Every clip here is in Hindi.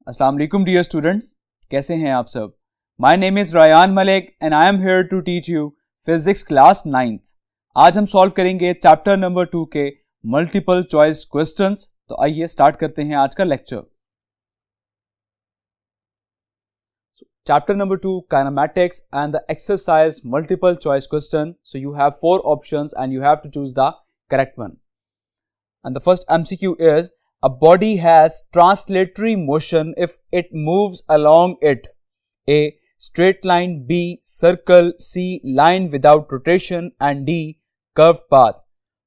अस्सलाम वालेकुम डियर स्टूडेंट्स, कैसे हैं आप सब। My name is Rayan Malik and I am here to teach you physics class 9th। आज हम सॉल्व करेंगे चैप्टर नंबर 2 के मल्टीपल चॉइस क्वेश्चंस। तो आइए स्टार्ट करते हैं आज का lecture. Chapter number 2 kinematics and the exercise multiple choice question. So you have 4 options and you have to choose the correct one. And the first MCQ is, a body has translatory motion if it moves along it. A. Straight line. B. Circle. C. Line without rotation. And D. Curved path.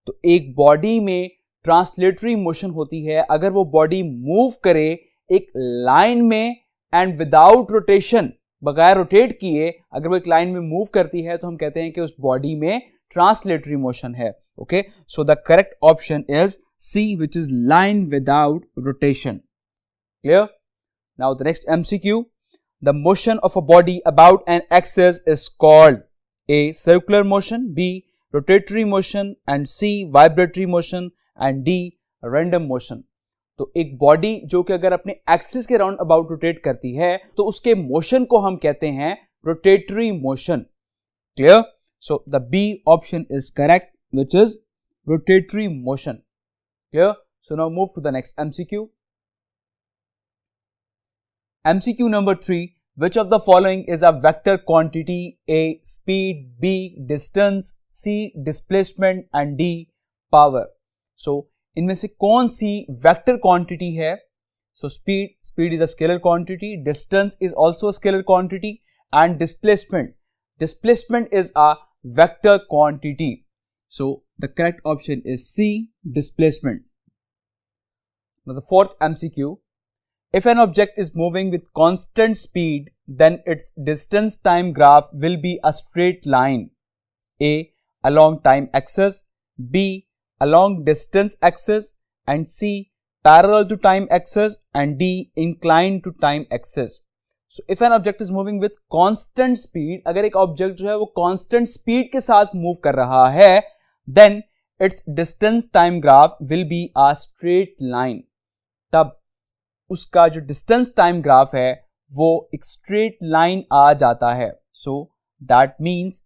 तो एक बॉडी में ट्रांसलेटरी मोशन होती है अगर वो बॉडी मूव करे एक लाइन में एंड विदाउट रोटेशन, बगैर रोटेट किए अगर वो एक लाइन में मूव करती है तो हम कहते हैं कि उस बॉडी में ट्रांसलेटरी मोशन है। Okay, so the correct option is C, which is line without rotation. Clear? Now the next MCQ. The motion of a body about an axis is called A. Circular motion. B. Rotatory motion. And C. Vibratory motion. And D. Random motion. तो एक बॉडी जो कि अगर अपने एक्सिस के राउंड अबाउट रोटेट करती है तो उसके मोशन को हम कहते हैं rotatory motion. Clear? So the B option is correct, which is rotatory motion. Clear? So now move to the next MCQ. MCQ number 3. Which of the following is a vector quantity? A. Speed. B. Distance. C. Displacement. And D. Power. So इनमें से कौन सी vector quantity है? So speed is a scalar quantity. Distance is also a scalar quantity. And displacement is a vector quantity. So the correct option is C, displacement. Now the fourth MCQ. If an object is moving with constant speed, then its distance time graph will be a straight line. A. Along time axis. B. Along distance axis. And C. Parallel to time axis. And D. Inclined to time axis. So if an object is moving with constant speed, अगर एक ऑब्जेक्ट जो है वो constant speed के साथ मूव कर रहा है, then its distance time graph will be a straight line. तब उसका जो distance time graph है वो एक straight line आ जाता है. So that means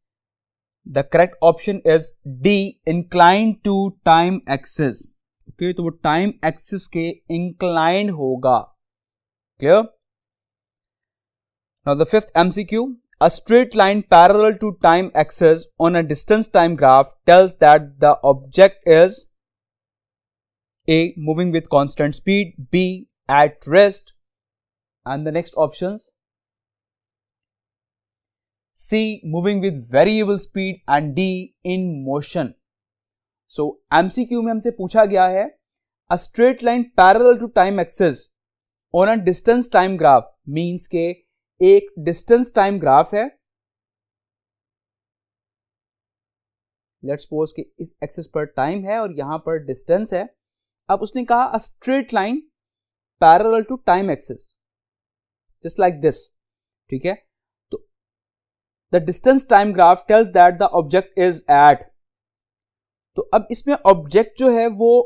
the correct option is D, inclined to time axis. Okay, तो वो time axis के inclined होगा. Clear? Now the fifth MCQ. A straight line parallel to time axis on a distance time graph tells that the object is A. Moving with constant speed. B. At rest. And the next options. C. Moving with variable speed. And D. In motion. So MCQ में हमसे पूछा गया है a straight line parallel to time axis on a distance time graph means के एक डिस्टेंस टाइम ग्राफ है। लेट्स सपोज कि इस एक्सिस पर टाइम है और यहां पर डिस्टेंस है। अब उसने कहा a straight line parallel to time axis, just like this. ठीक है, तो the distance time graph tells that the object is at. तो अब इसमें ऑब्जेक्ट जो है वो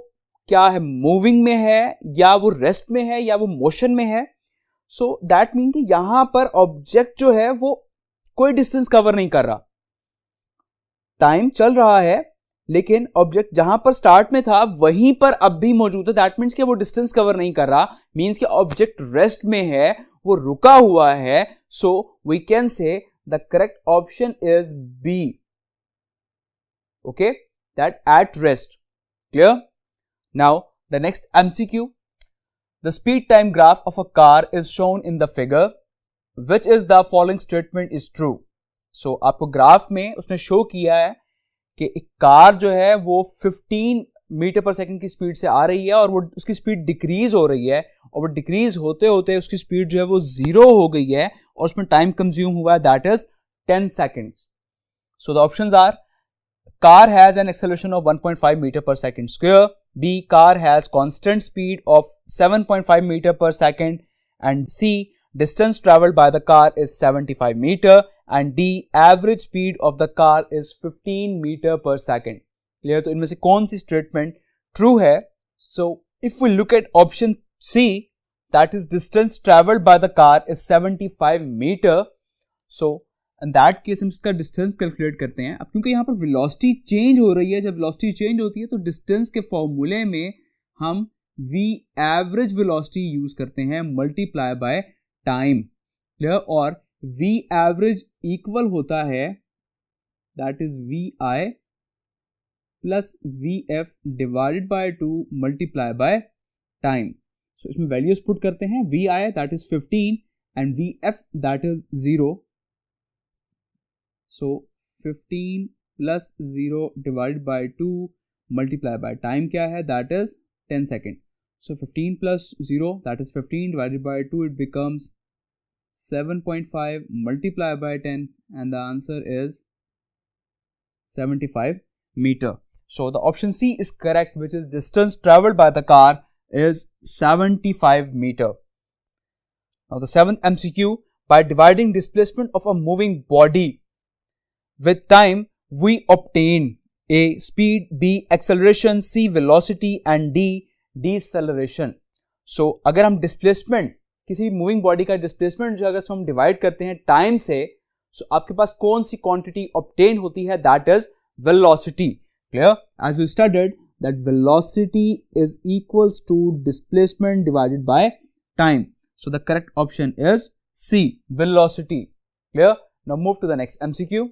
क्या है, मूविंग में है या वो रेस्ट में है या वो मोशन में है। सो दैट मीन कि यहां पर ऑब्जेक्ट जो है वो कोई डिस्टेंस कवर नहीं कर रहा, टाइम चल रहा है लेकिन ऑब्जेक्ट जहां पर स्टार्ट में था वहीं पर अब भी मौजूद है। दैट मीन्स कि वो डिस्टेंस कवर नहीं कर रहा, मीन्स कि ऑब्जेक्ट रेस्ट में है, वो रुका हुआ है। So we can say the correct option is B, okay, that at rest. Clear? Now the next MCQ. The speed time graph of a car is shown in the figure. Which is the following statement is true? So आपको ग्राफ में उसने शो किया है कि एक कार जो है वो 15 मीटर पर सेकंड की स्पीड से आ रही है और वो उसकी स्पीड डिक्रीज हो रही है और वो डिक्रीज होते होते उसकी स्पीड जो है वो 0 हो गई है और उसमें टाइम कंज्यूम हुआ है, that is 10 seconds. So the options are car has an acceleration of 1.5 meter per second square. B. Car has constant speed of 7.5 meter per second. And C. Distance traveled by the car is 75 meter. And D. Average speed of the car is 15 meter per second. Clear? तो इनमें से कौन सी statement true है? So if we look at option C, that is distance traveled by the car is 75 meter. So in that case हम इसका डिस्टेंस कैलकुलेट करते हैं. अब क्योंकि यहाँ पर वेलोसिटी चेंज हो रही है, जब वेलोसिटी चेंज होती है तो डिस्टेंस के फॉर्मूले में हम v एवरेज वेलोसिटी यूज करते हैं मल्टीप्लाई बाय टाइम. क्लियर? और v एवरेज इक्वल होता है that is vi plus vf divided by 2 multiply by time. So इसमें वैल्यूज पुट करते हैं. vi that is 15 and vf that is 0. So 15 plus 0 divided by 2 multiplied by time क्या है? That is 10 second. So 15 plus 0 that is 15 divided by 2 it becomes 7.5 multiplied by 10 and the answer is 75 meter. So the option C is correct, which is distance traveled by the car is 75 meter. Now the seventh MCQ, by dividing displacement of a moving body with time, we obtain A speed, B acceleration, C velocity and D deceleration. So अगर हम displacement, किसी भी moving body का displacement जो अगर हम divide करते हैं time से, so आपके पास कौन सी quantity obtain होती है? That is velocity. Clear? As we studied that velocity is equals to displacement divided by time. So the correct option is C, velocity. Clear? Now move to the next MCQ.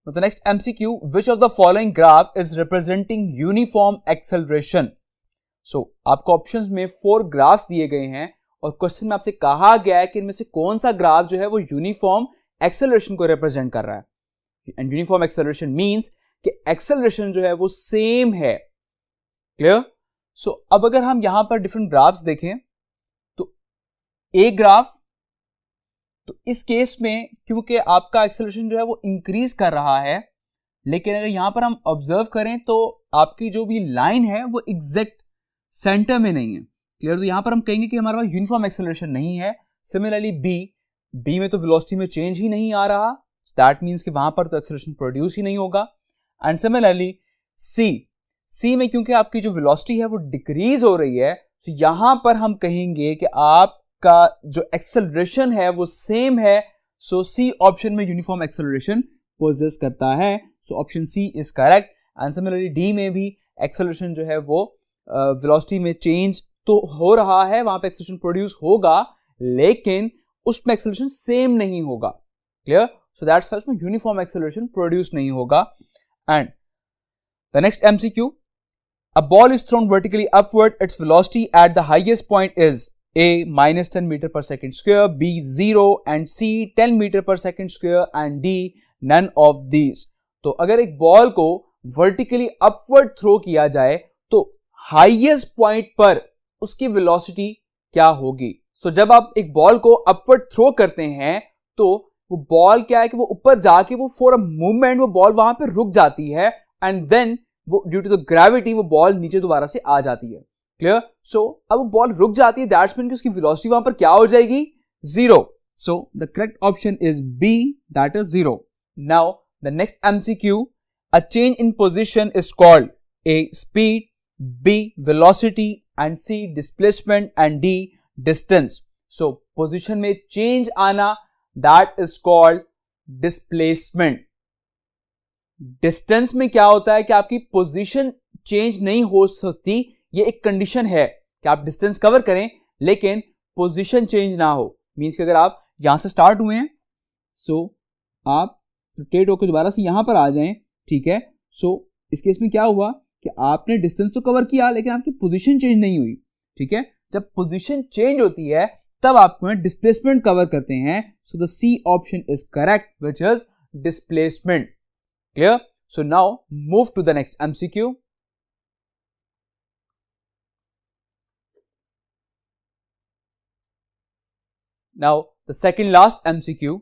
Now the next MCQ, which of the following graph is representing uniform acceleration? So आपको ऑप्शंस में 4 ग्राफ्स दिए गए हैं और क्वेश्चन में आपसे कहा गया है कि इनमें से कौन सा ग्राफ जो है वो यूनिफॉर्म एक्सेलरेशन को रिप्रेजेंट कर रहा है. एंड यूनिफॉर्म एक्सेलरेशन मींस कि एक्सेलरेशन जो है वो सेम है. क्लियर? सो अब अगर हम यहां पर डिफरेंट ग्राफ्स देखें तो एक ग्राफ, तो इस केस में क्योंकि आपका एक्सेलरेशन जो है वो इंक्रीज कर रहा है, लेकिन अगर यहां पर हम ऑब्जर्व करें तो आपकी जो भी लाइन है वो एग्जैक्ट सेंटर में नहीं है. क्लियर? तो यहां पर हम कहेंगे कि हमारे पास यूनिफॉर्म एक्सेलरेशन नहीं है. सिमिलरली बी में तो वेलोसिटी में चेंज ही नहीं आ रहा, दैट मींस कि वहां पर तो एक्सेलरेशन प्रोड्यूस ही नहीं होगा. एंड सिमिलरली सी में क्योंकि आपकी जो वेलोसिटी है वो डिक्रीज हो रही है, तो यहां पर हम कहेंगे कि आप का जो एक्सेलरेशन है वो सेम है. सो सी ऑप्शन में यूनिफॉर्म एक्सेलरेशन पोजेस करता है. So option C is correct. And similarly D में भी एक्सेलरेशन जो है वो वेलोसिटी में चेंज तो हो रहा है, वहां पे एक्सेलरेशन प्रोड्यूस होगा, लेकिन उसमें एक्सेलरेशन सेम नहीं होगा. क्लियर? सो दैट्स व्हाई उसमें यूनिफॉर्म एक्सेलरेशन प्रोड्यूस नहीं होगा. And the next MCQ, a ball is thrown vertically upward, its velocity at the highest point is A minus 10 meter per second square, B 0 and C 10 meter per second square and D none of these. तो अगर एक बॉल को वर्टिकली अपवर्ड थ्रो किया जाए तो हाईएस्ट पॉइंट पर उसकी वेलोसिटी क्या होगी? सो जब आप एक बॉल को अपवर्ड थ्रो करते हैं तो वो बॉल क्या है कि वो ऊपर जाके वो फॉर अ मूवमेंट वो बॉल वहां पे रुक जाती है एंड देन वो ड्यू टू द ग्रेविटी वो बॉल नीचे दोबारा से आ जाती है. क्लियर? सो अब वो बॉल रुक जाती है, दैट्स मीन कि उसकी वेलोसिटी वहां पर क्या हो जाएगी? 0. So the correct option is B, that is 0. Now the next MCQ, a change in position is called A speed, B velocity and C displacement and D distance. So position में चेंज आना that is called displacement. Distance में क्या होता है कि आपकी पोजीशन चेंज नहीं हो सकती, ये एक कंडीशन है कि आप डिस्टेंस कवर करें लेकिन पोजीशन चेंज ना हो. मींस कि अगर आप यहां से स्टार्ट हुए हैं, सो आप रोटेट होकर दोबारा से यहां पर आ जाएं, ठीक है. सो इस केस में क्या हुआ कि आपने डिस्टेंस तो कवर किया लेकिन आपकी पोजीशन चेंज नहीं हुई. ठीक है? जब पोजीशन चेंज होती है तब आप डिस्प्लेसमेंट कवर करते हैं. So the C option is correct, which is displacement. Clear? So now move to the next MCQ. Now, the second last MCQ.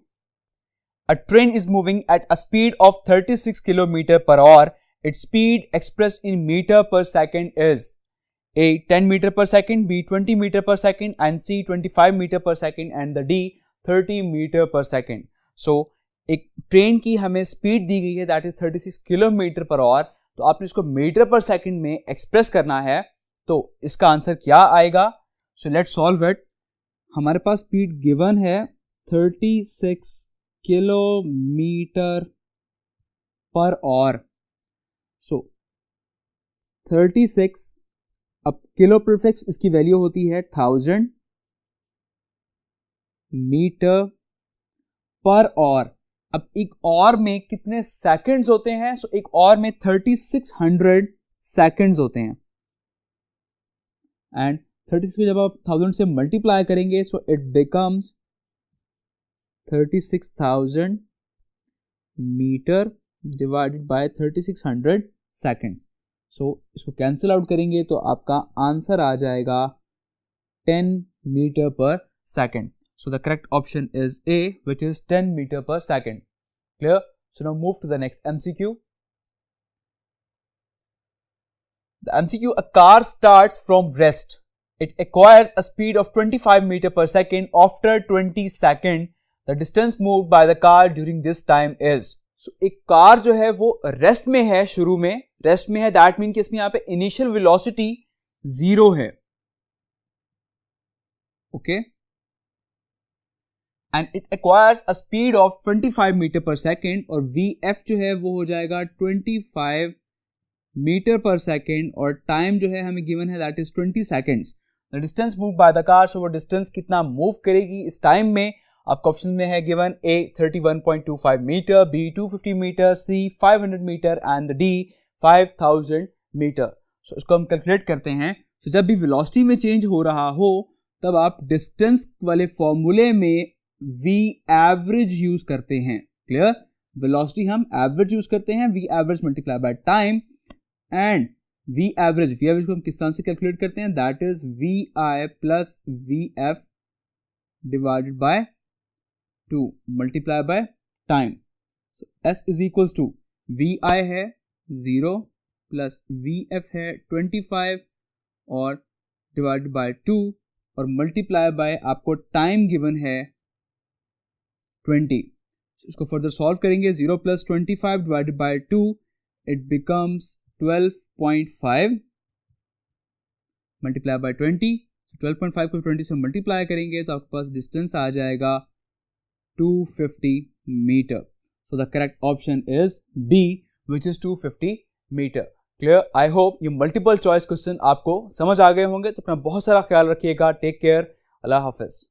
A train is moving at a speed of 36 km per hour. Its speed expressed in meter per second is A 10 meter per second, B 20 meter per second and C 25 meter per second and the D 30 meter per second. So, एक ट्रेन की हमें स्पीड दी गई है that is 36 kilometre per hour. तो आपने इसको मीटर पर सेकंड में एक्सप्रेस करना है. तो इसका आंसर क्या आएगा? So let's solve it. हमारे पास स्पीड गिवन है 36 किलोमीटर पर आवर। सो 36, अब किलो प्रीफिक्स इसकी वैल्यू होती है 1000 मीटर पर आवर। अब एक और में कितने सेकंड्स होते हैं? सो एक और में 3600 सेकंड्स होते हैं, एंड 36 को जब आप 1000 से मल्टीप्लाई करेंगे so it becomes 36,000 metre divided by 3600 seconds. So इसको कैंसिल आउट करेंगे तो आपका आंसर आ जाएगा 10 मीटर पर second. So the correct option is A, which is 10 meter per second. Clear? So now move to the next MCQ. The MCQ: a car starts from rest. It acquires a speed of 25 meter per second after 20 seconds. The distance moved by the car during this time is. So एक कार जो है वो रेस्ट में है, शुरू में रेस्ट में है, दैट मीन कि इसमें यहाँ पे इनिशियल वेलोसिटी 0 है। Okay, and it acquires a speed of 25 metre per second, और VF जो है वो हो जाएगा 25 मीटर पर सेकेंड, और टाइम जो है हमें गिवन है that is 20 seconds. The distance move by the car, so वो डिस्टेंस कितना मूव करेगी इस टाइम में? आपका ऑप्शन में है given A 31.25 metre, B 250 metre, C 500 metre and D 5000 metre. So इसको हम कैलकुलेट करते हैं। तो जब भी वेलोसिटी में चेंज हो रहा हो तब आप डिस्टेंस वाले फॉर्मूले में V एवरेज यूज करते हैं। क्लियर? वेलोसिटी हम एवरेज यूज करते हैं, V average multiply by time, and V average को हम किस तरह से कैलकुलेट करते हैं? That is VI plus VF divided by 2 multiply by time. So S is equals to VI है 0 प्लस VF है 25 और डिवाइडेड बाय 2 और मल्टीप्लाई बाय आपको टाइम गिवन है 20। इसको फर्दर सॉल्व करेंगे। 0 plus 25 divided by 2, it becomes 12.5 multiply by 20। 12.5 को 20 से मल्टीप्लाई करेंगे तो आपके पास डिस्टेंस आ जाएगा 250 metre. So the correct option is B, which is 250 metre. Clear? I hope ये मल्टीपल चॉइस क्वेश्चन आपको समझ आ गए होंगे। तो अपना बहुत सारा ख्याल रखिएगा। Take care. अल्लाह हाफिज।